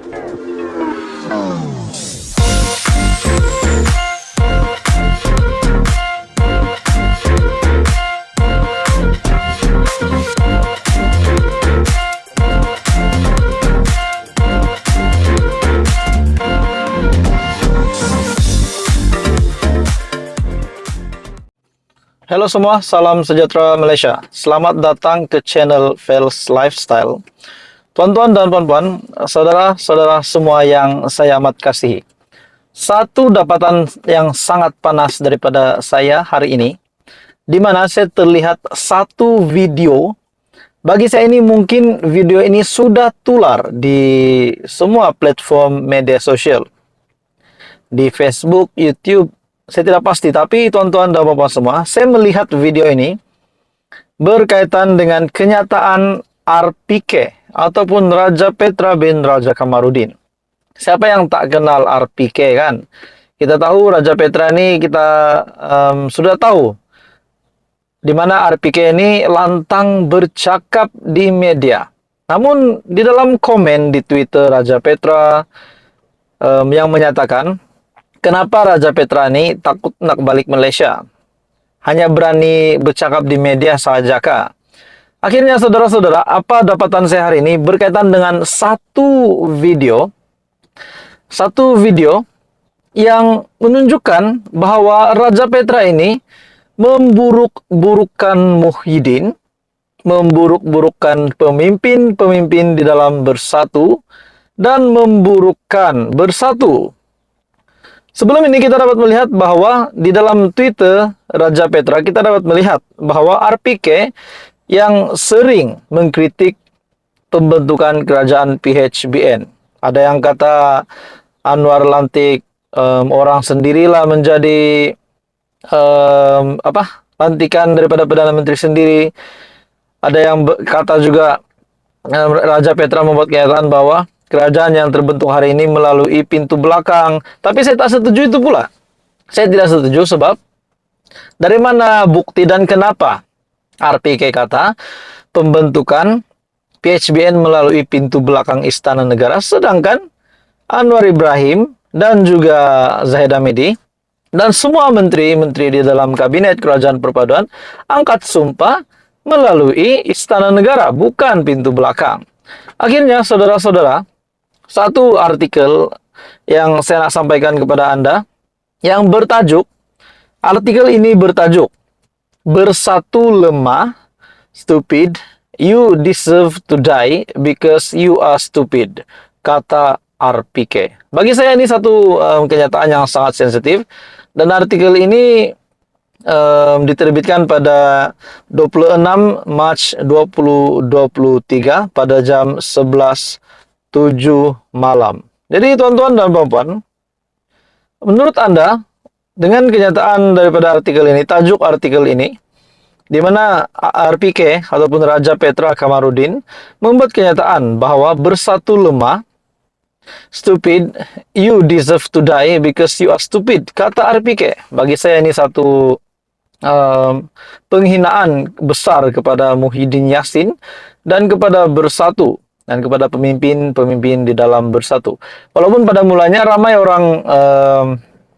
Halo semua, salam sejahtera Malaysia. Selamat datang ke channel Fels Lifestyle. Tuan-tuan dan puan-puan, saudara-saudara semua yang saya amat kasihi. Satu dapatan yang sangat panas daripada saya hari ini, di mana saya terlihat satu video. Bagi saya ini mungkin video ini sudah tular di semua platform media sosial. Di Facebook, YouTube, saya tidak pasti, tapi tuan-tuan dan bapak semua, saya melihat video ini berkaitan dengan kenyataan RPK ataupun Raja Petra bin Raja Kamarudin. Siapa yang tak kenal RPK kan? Kita tahu Raja Petra ini kita sudah tahu di mana RPK ini lantang bercakap di media. Namun di dalam komen di Twitter Raja Petra yang menyatakan kenapa Raja Petra ini takut nak balik Malaysia? Hanya berani bercakap di media saja kah? Akhirnya saudara-saudara, apa dapatan saya hari ini berkaitan dengan satu video yang menunjukkan bahwa Raja Petra ini memburuk-burukkan Muhyiddin, memburuk-burukkan pemimpin-pemimpin di dalam Bersatu, dan memburukkan Bersatu. Sebelum ini kita dapat melihat bahwa di dalam Twitter Raja Petra kita dapat melihat bahwa RPK yang sering mengkritik pembentukan kerajaan PHBN. Ada yang kata Anwar lantik orang sendirilah menjadi lantikan daripada Perdana Menteri sendiri. Ada yang kata juga Raja Petra membuat kenyataan bahwa kerajaan yang terbentuk hari ini melalui pintu belakang. Tapi saya tak setuju itu pula. Saya tidak setuju sebab dari mana bukti dan kenapa RPK kata pembentukan PHBN melalui pintu belakang Istana Negara, sedangkan Anwar Ibrahim dan juga Zahid Hamidi dan semua menteri-menteri di dalam kabinet kerajaan perpaduan angkat sumpah melalui Istana Negara, bukan pintu belakang. Akhirnya saudara-saudara, satu artikel yang saya nak sampaikan kepada Anda yang bertajuk, artikel ini bertajuk Bersatu lemah, stupid, you deserve to die because you are stupid, kata RPK. Bagi saya ini satu kenyataan yang sangat sensitif, dan artikel ini diterbitkan pada 26 Mac 2023 pada jam 11.07 malam. Jadi tuan-tuan dan puan-puan, menurut Anda dengan kenyataan daripada artikel ini, tajuk artikel ini, di mana RPK ataupun Raja Petra Kamarudin membuat kenyataan bahwa bersatu lemah, stupid, you deserve to die because you are stupid, kata RPK. Bagi saya ini satu penghinaan besar kepada Muhyiddin Yassin dan kepada Bersatu dan kepada pemimpin-pemimpin di dalam Bersatu. Walaupun pada mulanya ramai orang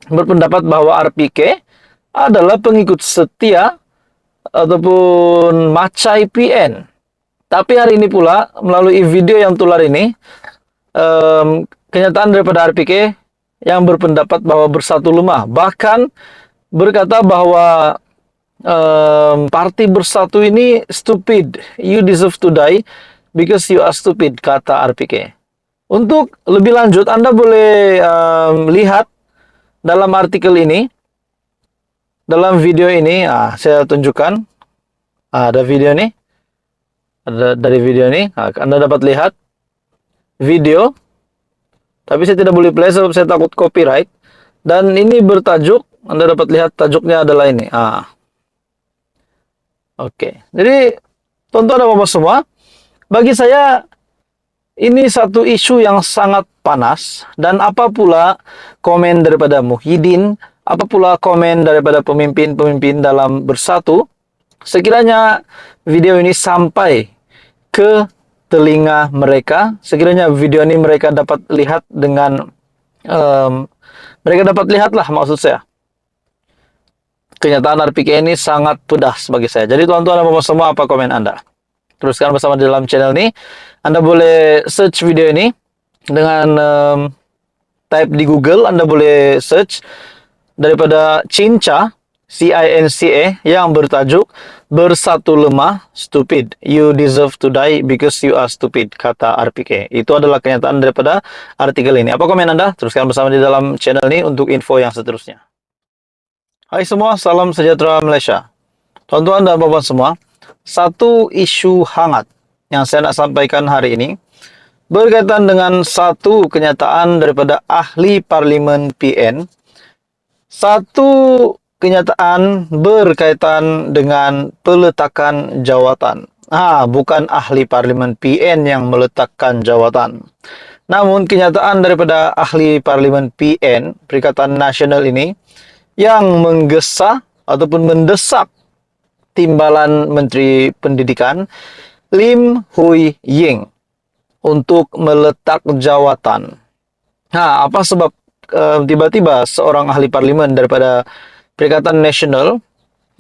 berpendapat bahwa RPK adalah pengikut setia ataupun macai PN. Tapi hari ini pula melalui video yang tular ini, kenyataan daripada RPK yang berpendapat bahwa Bersatu lemah, bahkan berkata bahwa parti Bersatu ini stupid, you deserve to die because you are stupid, kata RPK. Untuk lebih lanjut, Anda boleh lihat dalam artikel ini, dalam video ini, saya tunjukkan, ada video ini, dari video ini, Anda dapat lihat video, tapi saya tidak boleh play sebab saya takut copyright, dan ini bertajuk, Anda dapat lihat tajuknya adalah ini. Oke, jadi tonton Bapak semua, bagi saya ini satu isu yang sangat panas, dan apa pula komen daripada Muhyiddin, apa pula komen daripada pemimpin-pemimpin dalam Bersatu, sekiranya video ini sampai ke telinga mereka. Sekiranya video ini mereka dapat lihat dengan mereka dapat lihatlah, maksud saya. Kenyataan RPK ini sangat pedas bagi saya. Jadi tuan-tuan dan bapak semua, apa komen Anda? Teruskan bersama di dalam channel ini. Anda boleh search video ini dengan type di Google. Anda boleh search daripada Cinca, CINCA, yang bertajuk "Bersatu Lemah, Stupid. You deserve to die because you are stupid," kata RPK. Itu adalah kenyataan daripada artikel ini. Apa komen Anda? Teruskan bersama di dalam channel ini untuk info yang seterusnya. Hai semua, salam sejahtera Malaysia. Tuan-tuan dan bapak semua, satu isu hangat yang saya nak sampaikan hari ini berkaitan dengan satu kenyataan daripada ahli parlimen PN. Satu kenyataan berkaitan dengan peletakan jawatan. Bukan ahli parlimen PN yang meletakkan jawatan. Namun kenyataan daripada ahli parlimen PN, Perikatan Nasional ini, yang menggesa ataupun mendesak Timbalan Menteri Pendidikan Lim Hui Ying untuk meletak jawatan. Apa sebab tiba-tiba seorang ahli parlimen daripada Perikatan Nasional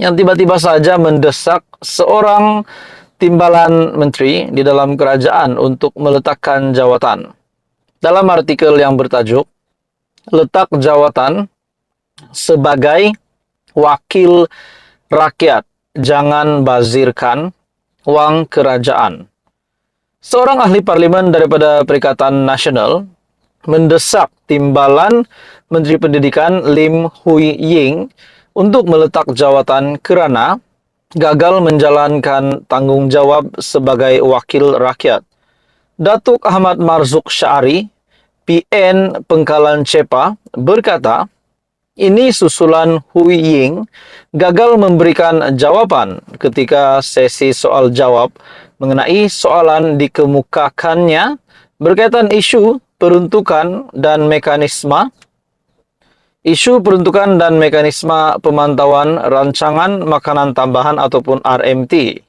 yang tiba-tiba saja mendesak seorang timbalan menteri di dalam kerajaan untuk meletakkan jawatan? Dalam artikel yang bertajuk "Letak Jawatan sebagai Wakil Rakyat, Jangan Bazirkan Wang Kerajaan", seorang ahli parlimen daripada Perikatan Nasional mendesak Timbalan Menteri Pendidikan Lim Hui Ying untuk meletak jawatan kerana gagal menjalankan tanggungjawab sebagai wakil rakyat. Datuk Ahmad Marzuk Syari, PN Pengkalan Cepa, berkata, ini susulan Hui Ying gagal memberikan jawapan ketika sesi soal jawab mengenai soalan dikemukakannya berkaitan isu peruntukan dan mekanisme pemantauan rancangan makanan tambahan ataupun RMT.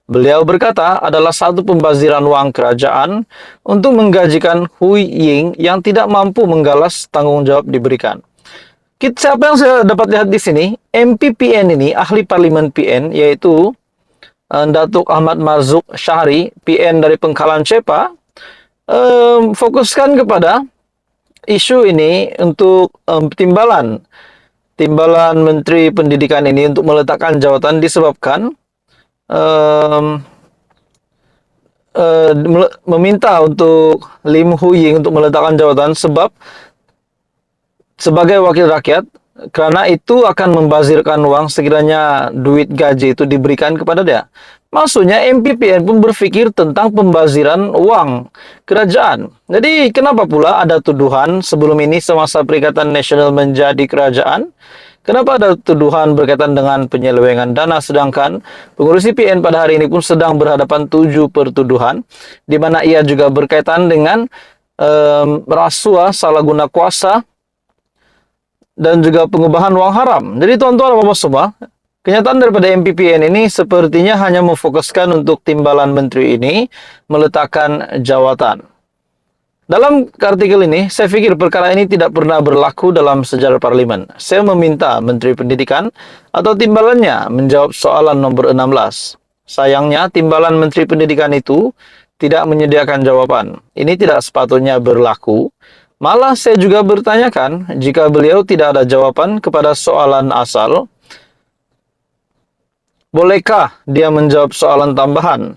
Beliau berkata adalah satu pembaziran wang kerajaan untuk menggajikan Hui Ying yang tidak mampu menggalas tanggungjawab diberikan. Siapa yang saya dapat lihat di sini, MP PN ini, ahli parlimen PN, yaitu Datuk Ahmad Marzuk Syahri, PN dari Pengkalan Cepa, fokuskan kepada isu ini untuk timbalan Menteri Pendidikan ini untuk meletakkan jawatan disebabkan meminta untuk Lim Hui Ying untuk meletakkan jawatan sebab sebagai wakil rakyat, kerana itu akan membazirkan uang sekiranya duit gaji itu diberikan kepada dia. Maksudnya MPPN pun berfikir tentang pembaziran uang kerajaan. Jadi kenapa pula ada tuduhan sebelum ini semasa Perikatan Nasional menjadi kerajaan? Kenapa ada tuduhan berkaitan dengan penyelewengan dana sedangkan pengurusi PN pada hari ini pun sedang berhadapan 7 pertuduhan di mana ia juga berkaitan dengan rasuah, salah guna kuasa dan juga pengubahan wang haram. Jadi tuan-tuan dan bapak semua, kenyataan daripada MPPN ini sepertinya hanya memfokuskan untuk timbalan menteri ini meletakkan jawatan. Dalam artikel ini, saya fikir perkara ini tidak pernah berlaku dalam sejarah parlimen. Saya meminta Menteri Pendidikan atau timbalannya menjawab soalan nomor 16. Sayangnya, timbalan Menteri Pendidikan itu tidak menyediakan jawaban. Ini tidak sepatutnya berlaku. Malah saya juga bertanyakan, jika beliau tidak ada jawaban kepada soalan asal, bolehkah dia menjawab soalan tambahan?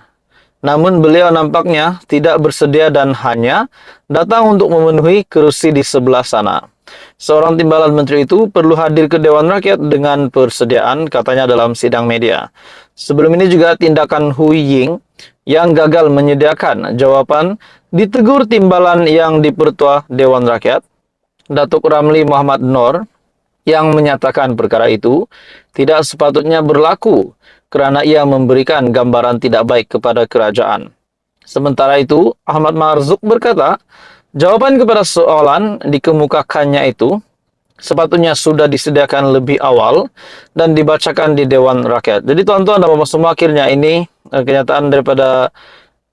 Namun beliau nampaknya tidak bersedia dan hanya datang untuk memenuhi kerusi di sebelah sana. Seorang timbalan menteri itu perlu hadir ke Dewan Rakyat dengan persediaan, katanya dalam sidang media. Sebelum ini juga tindakan Hui Ying yang gagal menyediakan jawaban ditegur timbalan yang dipertua Dewan Rakyat, Datuk Ramli Muhammad Noor, yang menyatakan perkara itu tidak sepatutnya berlaku kerana ia memberikan gambaran tidak baik kepada kerajaan. Sementara itu, Ahmad Marzuk berkata, jawapan kepada soalan dikemukakannya itu sepatutnya sudah disediakan lebih awal dan dibacakan di Dewan Rakyat. Jadi tuan-tuan dan bapak semua, akhirnya ini kenyataan daripada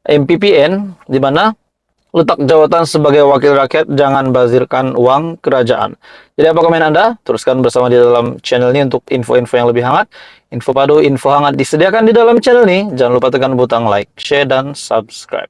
MPPN, di mana letak jawatan sebagai wakil rakyat, jangan bazirkan uang kerajaan. Jadi apa komen Anda? Teruskan bersama di dalam channel ini untuk info-info yang lebih hangat. Info padu, info hangat disediakan di dalam channel ini. Jangan lupa tekan butang like, share, dan subscribe.